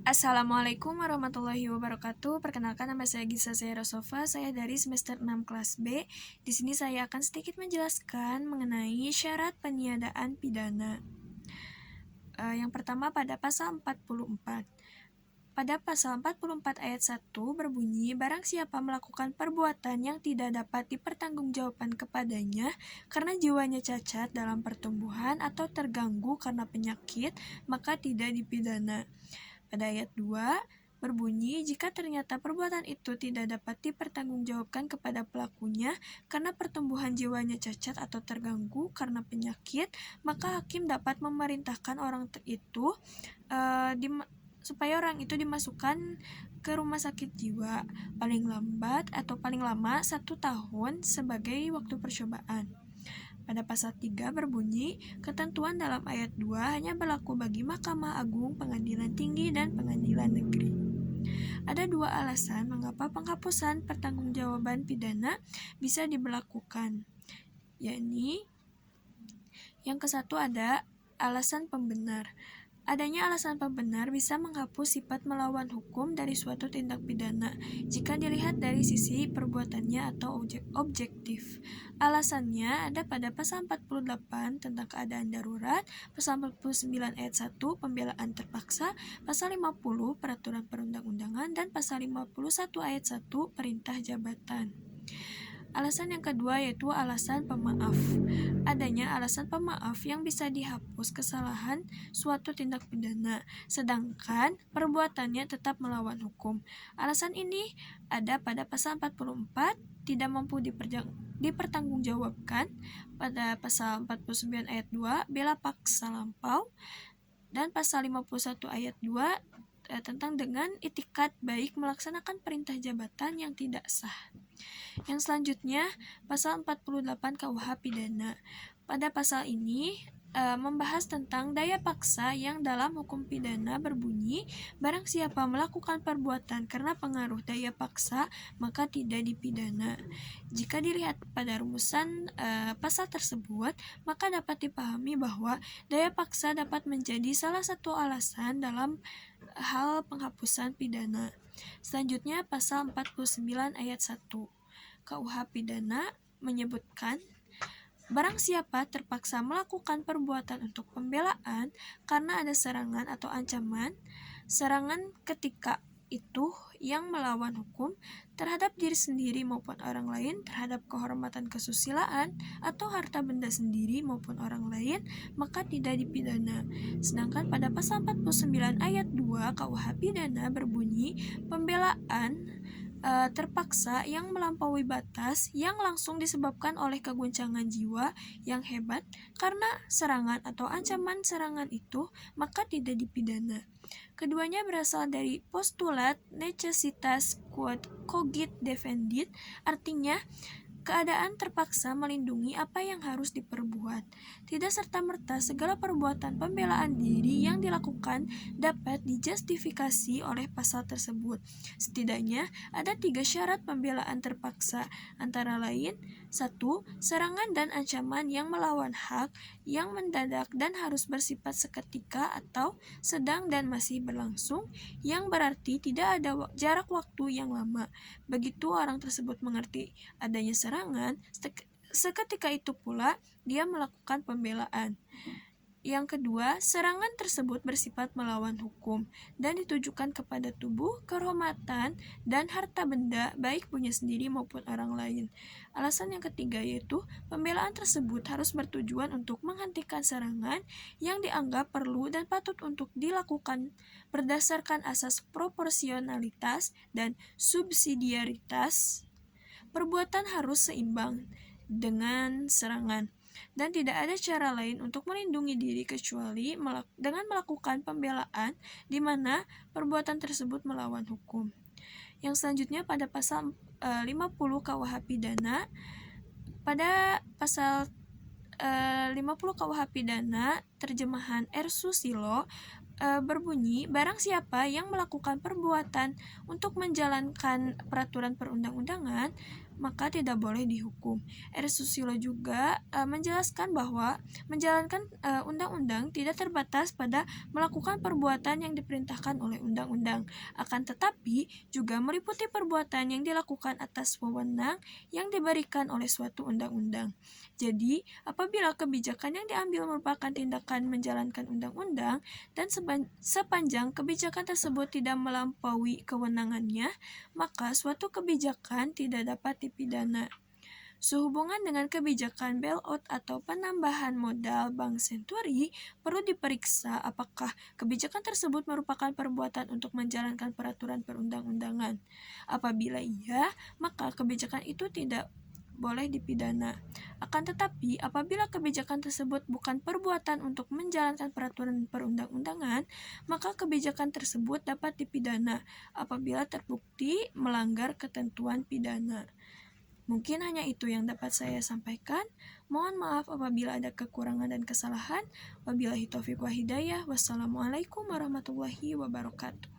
Assalamualaikum warahmatullahi wabarakatuh. Perkenalkan, nama saya Gisa Seherosofa. Saya dari semester 6 kelas B. Di sini saya akan sedikit menjelaskan mengenai syarat peniadaan pidana. Yang pertama pada pasal 44. Pada pasal 44 ayat 1 berbunyi, barang siapa melakukan perbuatan yang tidak dapat dipertanggungjawabkan kepadanya karena jiwanya cacat dalam pertumbuhan atau terganggu karena penyakit, maka tidak dipidana. Pada ayat 2 berbunyi, jika ternyata perbuatan itu tidak dapat dipertanggungjawabkan kepada pelakunya karena pertumbuhan jiwanya cacat atau terganggu karena penyakit, maka hakim dapat memerintahkan orang itu supaya orang itu dimasukkan ke rumah sakit jiwa paling lambat atau paling lama 1 tahun sebagai waktu percobaan. Pada pasal 3 berbunyi, ketentuan dalam ayat 2 hanya berlaku bagi Mahkamah Agung, Pengadilan Tinggi, dan Pengadilan Negeri. Ada 2 alasan mengapa penghapusan pertanggungjawaban pidana bisa diberlakukan, yakni yang ke-1 ada alasan pembenar. Adanya alasan pembenar bisa menghapus sifat melawan hukum dari suatu tindak pidana jika dilihat dari sisi perbuatannya atau objektif. Alasannya ada pada pasal 48 tentang keadaan darurat, pasal 49 ayat 1 pembelaan terpaksa, pasal 50 peraturan perundang-undangan, dan pasal 51 ayat 1 perintah jabatan. Alasan yang kedua yaitu alasan pemaaf. Adanya alasan pemaaf yang bisa dihapus kesalahan suatu tindak pidana, sedangkan perbuatannya tetap melawan hukum. Alasan ini ada pada pasal 44, tidak mampu dipertanggungjawabkan, pada pasal 49 ayat 2, bela paksa lampau, dan pasal 51 ayat 2 tentang dengan itikat baik melaksanakan perintah jabatan yang tidak sah. Yang selanjutnya, pasal 48 KUH Pidana. Pada pasal ini membahas tentang daya paksa yang dalam hukum pidana berbunyi, barang siapa melakukan perbuatan karena pengaruh daya paksa, maka tidak dipidana. Jika dilihat pada rumusan pasal tersebut, maka dapat dipahami bahwa daya paksa dapat menjadi salah satu alasan dalam hal penghapusan pidana. Selanjutnya, pasal 49 ayat 1 KUH Pidana menyebutkan, barang siapa terpaksa melakukan perbuatan untuk pembelaan karena ada serangan atau ancaman, serangan ketika itu yang melawan hukum terhadap diri sendiri maupun orang lain, terhadap kehormatan kesusilaan atau harta benda sendiri maupun orang lain, maka tidak dipidana. Sedangkan pada pasal 49 ayat 2 KUH Pidana berbunyi, pembelaan terpaksa yang melampaui batas yang langsung disebabkan oleh keguncangan jiwa yang hebat karena serangan atau ancaman serangan itu, maka tidak dipidana. Keduanya berasal dari postulat necessitas quod cogit defendit, artinya keadaan terpaksa melindungi apa yang harus diperbuat. Tidak serta-merta segala perbuatan pembelaan diri yang dilakukan dapat dijustifikasi oleh pasal tersebut. Setidaknya ada 3 syarat pembelaan terpaksa, antara lain 1. Serangan dan ancaman yang melawan hak, yang mendadak dan harus bersifat seketika atau sedang dan masih berlangsung, yang berarti tidak ada jarak waktu yang lama. Begitu orang tersebut mengerti adanya serangan, seketika itu pula dia melakukan pembelaan. Yang kedua, serangan tersebut bersifat melawan hukum dan ditujukan kepada tubuh, kehormatan, dan harta benda baik punya sendiri maupun orang lain. Alasan yang ketiga yaitu pembelaan tersebut harus bertujuan untuk menghentikan serangan yang dianggap perlu dan patut untuk dilakukan berdasarkan asas proporsionalitas dan subsidiaritas. Perbuatan harus seimbang dengan serangan, dan tidak ada cara lain untuk melindungi diri kecuali dengan melakukan pembelaan di mana perbuatan tersebut melawan hukum. Yang selanjutnya pada pasal 50 KUH Pidana. Pada pasal 50 KUH Pidana terjemahan R. Susilo berbunyi, barang siapa yang melakukan perbuatan untuk menjalankan peraturan perundang-undangan, maka tidak boleh dihukum. R. Susilo juga menjelaskan bahwa menjalankan undang-undang tidak terbatas pada melakukan perbuatan yang diperintahkan oleh undang-undang, akan tetapi juga meliputi perbuatan yang dilakukan atas wewenang yang diberikan oleh suatu undang-undang. Jadi, apabila kebijakan yang diambil merupakan tindakan menjalankan undang-undang dan sepanjang kebijakan tersebut tidak melampaui kewenangannya, maka suatu kebijakan tidak dapat dipidana. Sehubungan dengan kebijakan bailout atau penambahan modal Bank Senturi, perlu diperiksa apakah kebijakan tersebut merupakan perbuatan untuk menjalankan peraturan perundang-undangan. Apabila iya, maka kebijakan itu tidak boleh dipidana. Akan tetapi, apabila kebijakan tersebut bukan perbuatan untuk menjalankan peraturan perundang-undangan, maka kebijakan tersebut dapat dipidana apabila terbukti melanggar ketentuan pidana. Mungkin hanya itu yang dapat saya sampaikan. Mohon maaf apabila ada kekurangan dan kesalahan. Wabillahi taufiq wa hidayah. Wassalamualaikum warahmatullahi wabarakatuh.